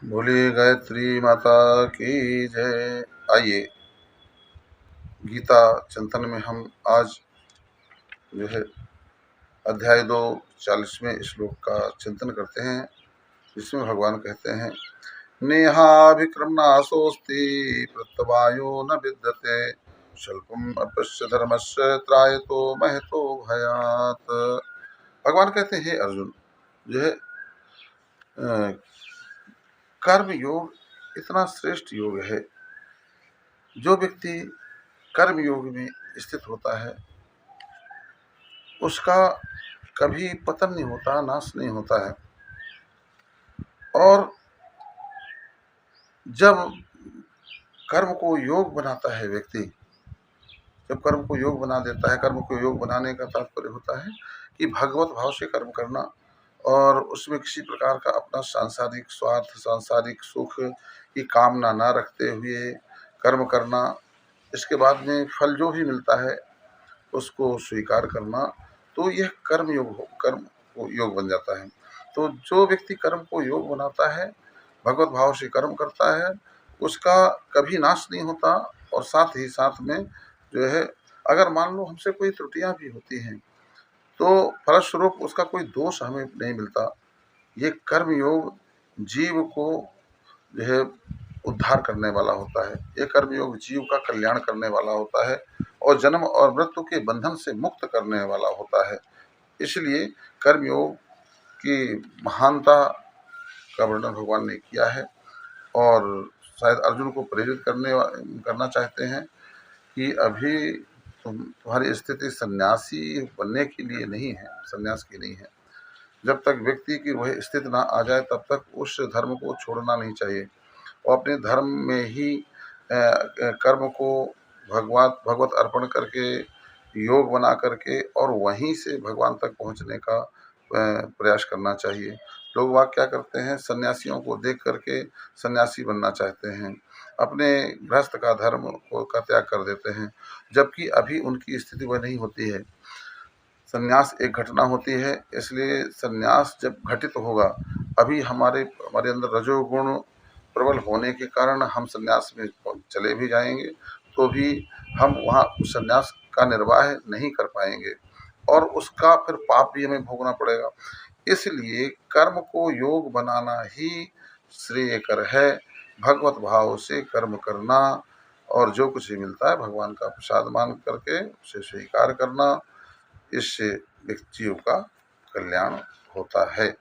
बोलिए गायत्री माता की जय। आइए गीता चिंतन में हम आज जो है अध्याय 2 40वें श्लोक का चिंतन करते हैं, जिसमें भगवान कहते हैं नेहाभिक्रमनाशोस्ति प्रत्यवायो न विद्यते स्वल्पम अपश्य धर्मस्य त्रायतो महतो भयात्। भगवान कहते हैं, हे अर्जुन, जो है कर्म योग इतना श्रेष्ठ योग है। जो व्यक्ति कर्म योग में स्थित होता है उसका कभी पतन नहीं होता, नाश नहीं होता है। और जब कर्म को योग बनाता है व्यक्ति, जब कर्म को योग बना देता है, कर्म को योग बनाने का तात्पर्य होता है कि भगवत भाव से कर्म करना और उसमें किसी प्रकार का अपना सांसारिक स्वार्थ, सांसारिक सुख की कामना ना रखते हुए कर्म करना। इसके बाद में फल जो भी मिलता है उसको स्वीकार करना, तो यह कर्म योग बन जाता है। तो जो व्यक्ति कर्म को योग बनाता है, भगवत भाव से कर्म करता है, उसका कभी नाश नहीं होता। और साथ ही साथ में जो है, अगर मान लो हमसे कोई त्रुटियां भी होती हैं तो फलस्वरूप उसका कोई दोष हमें नहीं मिलता। ये कर्म योग जीव को जो है उद्धार करने वाला होता है। ये कर्म योग जीव का कल्याण करने वाला होता है और जन्म और मृत्यु के बंधन से मुक्त करने वाला होता है। इसलिए कर्मयोग की महानता का वर्णन भगवान ने किया है और शायद अर्जुन को प्रेरित करना चाहते हैं कि अभी तुम्हारी स्थिति सन्यासी बनने के लिए नहीं है, सन्यास की नहीं है। जब तक व्यक्ति की वह स्थिति ना आ जाए तब तक उस धर्म को छोड़ना नहीं चाहिए और अपने धर्म में ही कर्म को भगवत अर्पण करके योग बना करके और वहीं से भगवान तक पहुंचने का प्रयास करना चाहिए। लोग वाह क्या करते हैं, सन्यासियों को देख करके सन्यासी बनना चाहते हैं, अपने गृहस्थ का धर्म का त्याग कर देते हैं, जबकि अभी उनकी स्थिति वह नहीं होती है। सन्यास एक घटना होती है, इसलिए सन्यास जब घटित होगा, अभी हमारे अंदर रजोगुण प्रबल होने के कारण हम सन्यास में चले भी जाएंगे तो भी हम वहाँ उस सन्यास का निर्वाह नहीं कर पाएंगे और उसका फिर पाप भी हमें भोगना पड़ेगा। इसलिए कर्म को योग बनाना ही श्रेयकर है, भगवत भाव से कर्म करना और जो कुछ भी मिलता है भगवान का प्रसाद मान करके उसे स्वीकार करना। इससे व्यक्तियों का कल्याण होता है।